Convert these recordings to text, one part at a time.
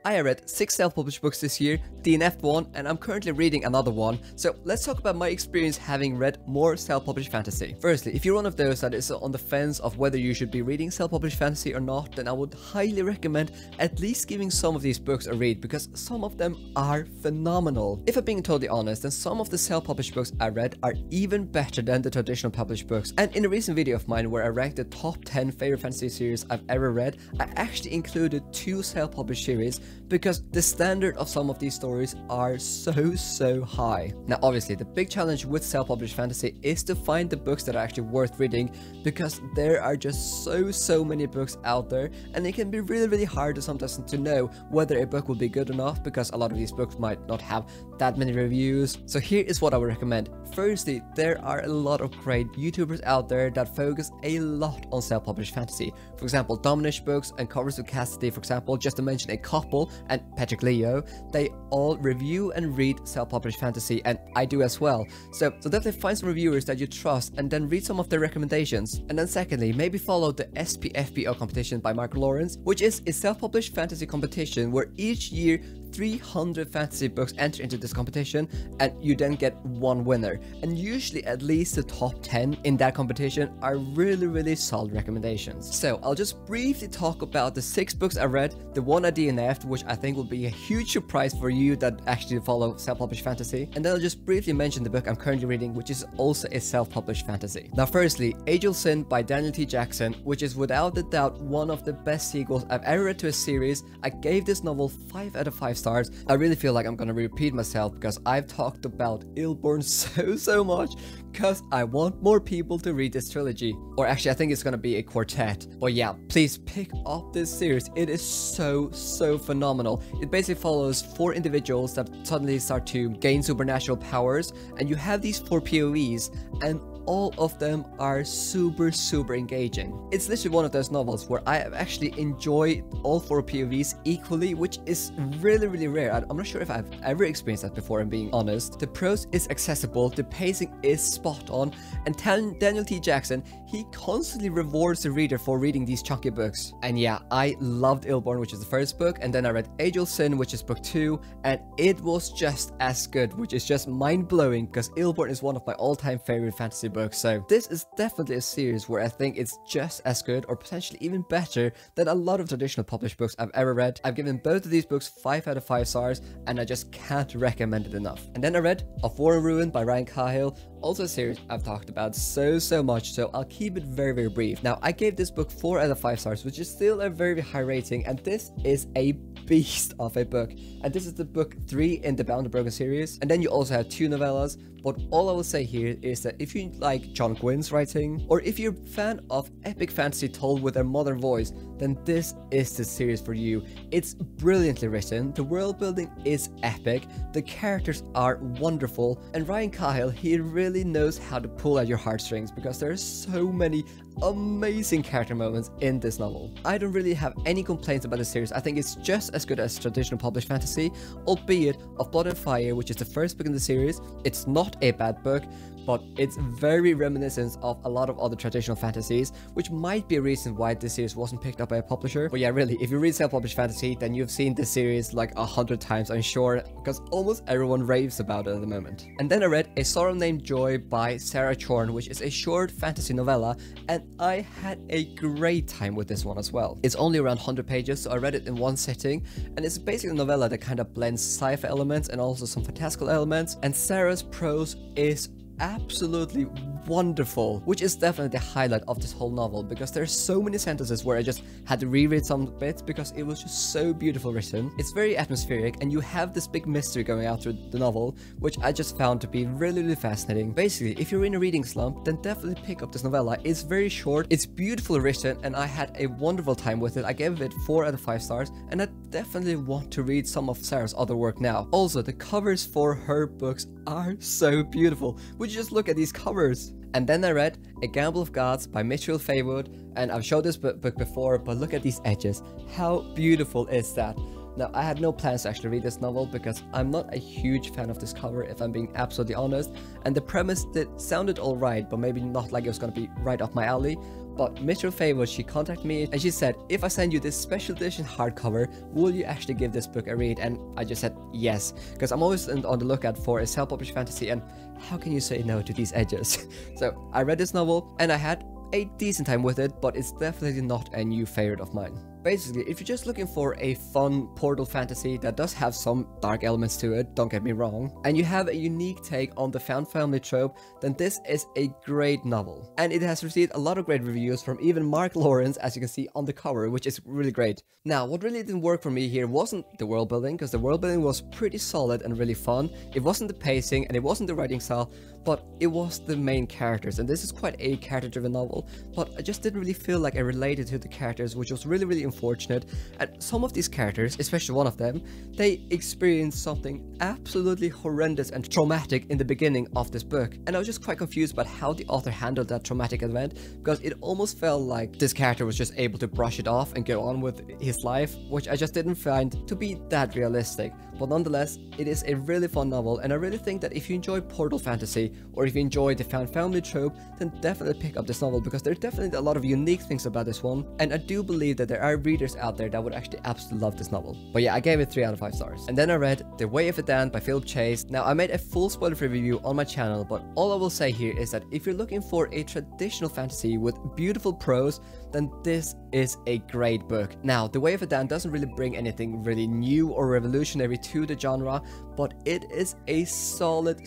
I read 6 self-published books this year, DNF'd one, and I'm currently reading another one. So let's talk about my experience having read more self-published fantasy. Firstly, if you're one of those that is on the fence of whether you should be reading self-published fantasy or not, then I would highly recommend at least giving some of these books a read, because some of them are phenomenal. If I'm being totally honest, then some of the self-published books I read are even better than the traditional published books. And in a recent video of mine where I ranked the top 10 favorite fantasy series I've ever read, I actually included 2 self-published series because the standard of some of these stories are so high. Now obviously the big challenge with self-published fantasy is to find the books that are actually worth reading, because there are just so many books out there, and it can be really hard to sometimes to know whether a book will be good enough, because a lot of these books might not have that many reviews. So here is what I would recommend. Firstly, there are a lot of great YouTubers out there that focus a lot on self-published fantasy. For example, Dominish Books and Covers of Cassidy, for example, just to mention a couple, and Patrick Leo, they all review and read self-published fantasy, and I do as well. So definitely find some reviewers that you trust and then read some of their recommendations. And then secondly, maybe follow the SPFBO competition by Mark Lawrence, which is a self-published fantasy competition where each year 300 fantasy books enter into this competition, and you then get one winner. And usually at least the top 10 in that competition are really solid recommendations. So I'll just briefly talk about the 6 books I read, the one I DNF'd, which I think will be a huge surprise for you that actually follow self-published fantasy, and then I'll just briefly mention the book I'm currently reading, which is also a self-published fantasy. Now firstly, Angel Sin by Daniel T. Jackson, which is without a doubt one of the best sequels I've ever read to a series. I gave this novel 5 out of 5 stars. I really feel like I'm gonna repeat myself because I've talked about Ilborn so much, because I want more people to read this trilogy. Or actually I think it's gonna be a quartet. But yeah, please pick up this series. It is so phenomenal. It basically follows 4 individuals that suddenly start to gain supernatural powers, and you have these 4 POVs, and all of them are super engaging. It's literally one of those novels where I have actually enjoyed all 4 POVs equally, which is really rare. I'm not sure if I've ever experienced that before, I'm being honest. The prose is accessible, the pacing is spot on, and Daniel T. Jackson, he constantly rewards the reader for reading these chunky books. And yeah, I loved Ilborn, which is the first book, and then I read Angel Sin, which is book 2, and it was just as good, which is just mind-blowing because Ilborn is one of my all-time favorite fantasy books. So this is definitely a series where I think it's just as good, or potentially even better, than a lot of traditional published books I've ever read. I've given both of these books 5 out of 5 stars, and I just can't recommend it enough. And then I read Of War and Ruin by Ryan Cahill, also a series I've talked about so much, so I'll keep it very brief. Now I gave this book 4 out of 5 stars, which is still a very high rating, and this is a beast of a book, and this is the book 3 in the Bound and Broken series. And then you also have 2 novellas, but all I will say here is that if you like John Gwynn's writing, or if you're a fan of epic fantasy told with a modern voice, then this is the series for you. It's brilliantly written, the world building is epic, the characters are wonderful, and Ryan Cahill, he really knows how to pull at your heartstrings, because there are so many amazing character moments in this novel. I don't really have any complaints about the series. I think it's just as good as traditional published fantasy, albeit Of Blood and Fire, which is the first book in the series. It's not a bad book, but it's very reminiscent of a lot of other traditional fantasies, which might be a reason why this series wasn't picked up by a publisher. But yeah, really, if you read self-published fantasy, then you've seen this series like 100 times, I'm sure, because almost everyone raves about it at the moment. And then I read A Sorrow Named Joy by Sarah Chorn, which is a short fantasy novella, and I had a great time with this one as well. It's only around 100 pages, so I read it in one sitting, and it's basically a novella that kind of blends sci-fi elements and also some fantastical elements, and Sarah's prose is absolutely wonderful, which is definitely the highlight of this whole novel, because there's so many sentences where I just had to reread some bits because it was just so beautiful written. It's very atmospheric, and you have this big mystery going out through the novel, which I just found to be really fascinating. Basically, if you're in a reading slump, then definitely pick up this novella. It's very short, it's beautifully written, and I had a wonderful time with it. I gave it 4 out of 5 stars, and I definitely want to read some of Sarah's other work now. Also, the covers for her books are so beautiful. Would you just look at these covers? And then I read A Gamble of Gods by Mitchell Faywood, and I've showed this book before, but look at these edges. How beautiful is that? Now, I had no plans to actually read this novel because I'm not a huge fan of this cover, if I'm being absolutely honest, and the premise that sounded alright, but maybe not like it was gonna be right up my alley. But Mitchell Favor, she contacted me and she said, if I send you this special edition hardcover, will you actually give this book a read? And I just said yes, because I'm always on the lookout for a self-published fantasy, and how can you say no to these edges? So I read this novel and I had a decent time with it, but it's definitely not a new favorite of mine. Basically, if you're just looking for a fun portal fantasy that does have some dark elements to it, don't get me wrong, and you have a unique take on the found family trope, then this is a great novel. And it has received a lot of great reviews from even Mark Lawrence, as you can see on the cover, which is really great. Now, what really didn't work for me here wasn't the world building, because the world building was pretty solid and really fun. It wasn't the pacing and it wasn't the writing style, but it was the main characters, and this is quite a character-driven novel, but I just didn't really feel like I related to the characters, which was really unfortunate. And some of these characters, especially one of them, they experienced something absolutely horrendous and traumatic in the beginning of this book, and I was just quite confused about how the author handled that traumatic event, because it almost felt like this character was just able to brush it off and go on with his life, which I just didn't find to be that realistic. But nonetheless, it is a really fun novel, and I really think that if you enjoy portal fantasy, or if you enjoy the found family trope, then definitely pick up this novel, because there are definitely a lot of unique things about this one, and I do believe that there are readers out there that would actually absolutely love this novel. But yeah, I gave it 3 out of 5 stars. And then I read The Way of a Dan by Philip Chase. Now, I made a full spoiler-free review on my channel, but all I will say here is that if you're looking for a traditional fantasy with beautiful prose, then this is a great book. Now, The Way of a Dan doesn't really bring anything really new or revolutionary to the genre, but it is a solid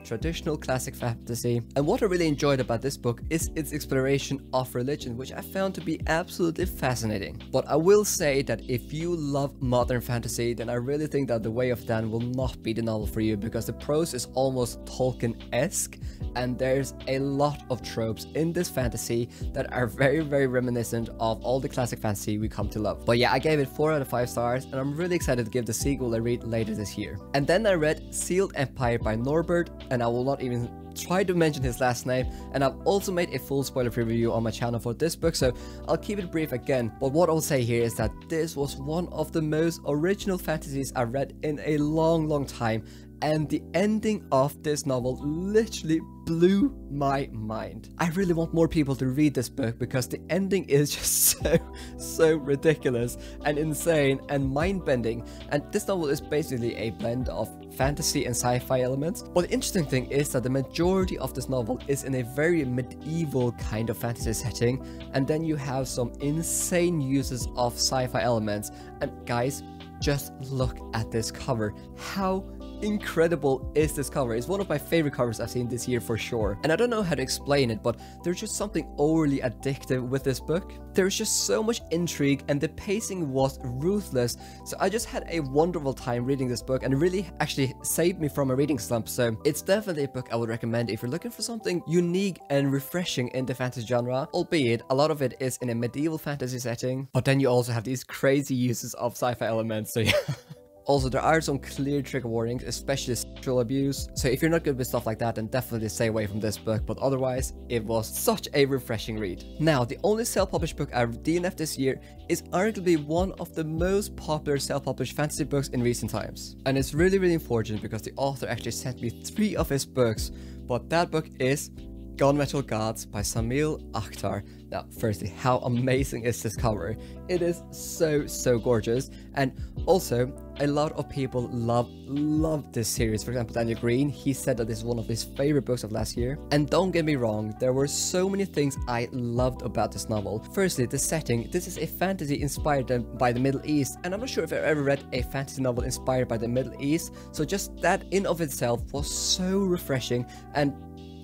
traditional classic fantasy. And what I really enjoyed about this book is its exploration of religion, which I found to be absolutely fascinating. But I will say that if you love modern fantasy, then I really think that The Way of Dan will not be the novel for you, because the prose is almost Tolkien-esque, and there's a lot of tropes in this fantasy that are very reminiscent of all the classic fantasy we come to love. But yeah, I gave it 4 out of 5 stars, and I'm really excited to give the sequel a read later this year. And then I read Sealed Empire by Norbert, and I will not even try to mention his last name, and I've also made a full spoiler-free review on my channel for this book, so I'll keep it brief again. But what I'll say here is that this was one of the most original fantasies I've read in a long time, and the ending of this novel literally blew my mind. I really want more people to read this book, because the ending is just so ridiculous and insane and mind-bending, and this novel is basically a blend of fantasy and sci-fi elements. But the interesting thing is that the majority of this novel is in a very medieval kind of fantasy setting, and then you have some insane uses of sci-fi elements. And guys, just look at this cover. How incredible is this cover? It's one of my favorite covers I've seen this year for sure, and I don't know how to explain it, but there's just something overly addictive with this book. There's just so much intrigue, and the pacing was ruthless, so I just had a wonderful time reading this book, and it really actually saved me from a reading slump. So it's definitely a book I would recommend if you're looking for something unique and refreshing in the fantasy genre, albeit a lot of it is in a medieval fantasy setting, but then you also have these crazy uses of sci-fi elements, so yeah. Also, there are some clear trigger warnings, especially sexual abuse, so if you're not good with stuff like that, then definitely stay away from this book, but otherwise, it was such a refreshing read. Now, the only self-published book I've DNF'd this year is arguably one of the most popular self-published fantasy books in recent times. And it's really unfortunate, because the author actually sent me 3 of his books, but that book is Gunmetal Gods by Samil Akhtar. Now, firstly, how amazing is this cover? It is so gorgeous, and also a lot of people love this series. For example, Daniel Green, he said that this is one of his favorite books of last year. And don't get me wrong, there were so many things I loved about this novel. Firstly, the setting. This is a fantasy inspired by the Middle East, and I'm not sure if I've ever read a fantasy novel inspired by the Middle East, so just that in of itself was so refreshing, and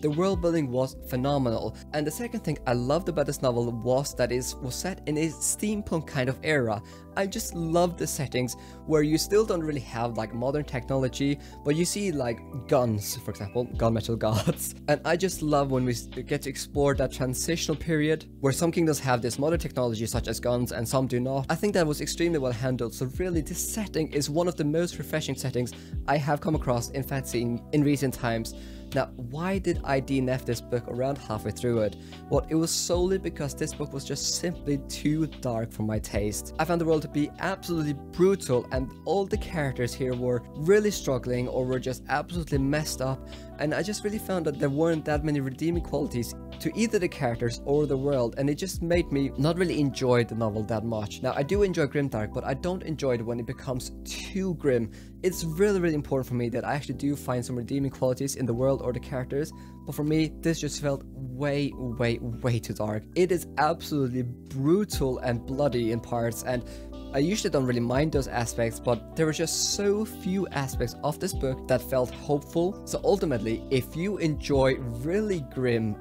the world building was phenomenal. And the second thing I loved about this novel was that it was set in a steampunk kind of era. I just love the settings where you still don't really have like modern technology, but you see like guns, for example, gunmetal gods. And I just love when we get to explore that transitional period where some kingdoms have this modern technology such as guns and some do not. I think that was extremely well handled. So really, this setting is one of the most refreshing settings I have come across in fantasy in recent times. Now, why did I DNF this book around halfway through it? Well, it was solely because this book was just simply too dark for my taste. I found the world to be absolutely brutal, and all the characters here were really struggling or were just absolutely messed up, and I just really found that there weren't that many redeeming qualities to either the characters or the world, and it just made me not really enjoy the novel that much. Now, I do enjoy grimdark, but I don't enjoy it when it becomes too grim. It's really important for me that I actually do find some redeeming qualities in the world or the characters, but for me, this just felt way too dark. It is absolutely brutal and bloody in parts, and I usually don't really mind those aspects, but there were just so few aspects of this book that felt hopeful. So ultimately, if you enjoy really grim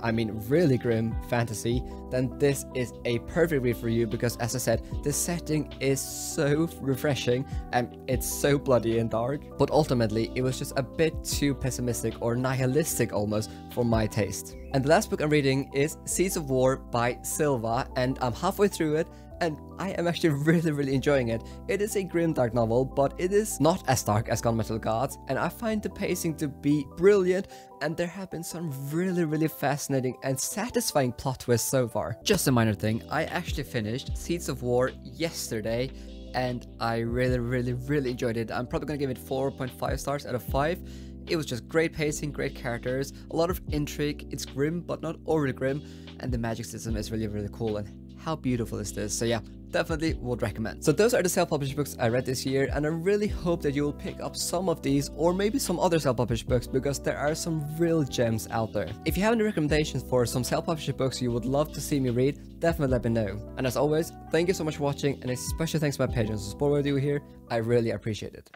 fantasy, then this is a perfect read for you, because as I said, the setting is so refreshing and it's so bloody and dark. But ultimately, it was just a bit too pessimistic or nihilistic almost for my taste. And the last book I'm reading is Seeds of War by Silva, and I'm halfway through it, and I am actually really enjoying it. It is a grimdark novel, but it is not as dark as Gunmetal Gods, and I find the pacing to be brilliant, and there have been some really fascinating and satisfying plot twists so far. Just a minor thing, I actually finished Seeds of War yesterday, and I really enjoyed it. I'm probably gonna give it 4.5 stars out of 5. It was just great pacing, great characters, a lot of intrigue. It's grim, but not overly grim, and the magic system is really cool, and how beautiful is this? So yeah, definitely would recommend. So those are the self-published books I read this year, and I really hope that you will pick up some of these or maybe some other self-published books, because there are some real gems out there. If you have any recommendations for some self-published books you would love to see me read, definitely let me know. And as always, thank you so much for watching, and a special thanks to my patrons who support what I do here. I really appreciate it.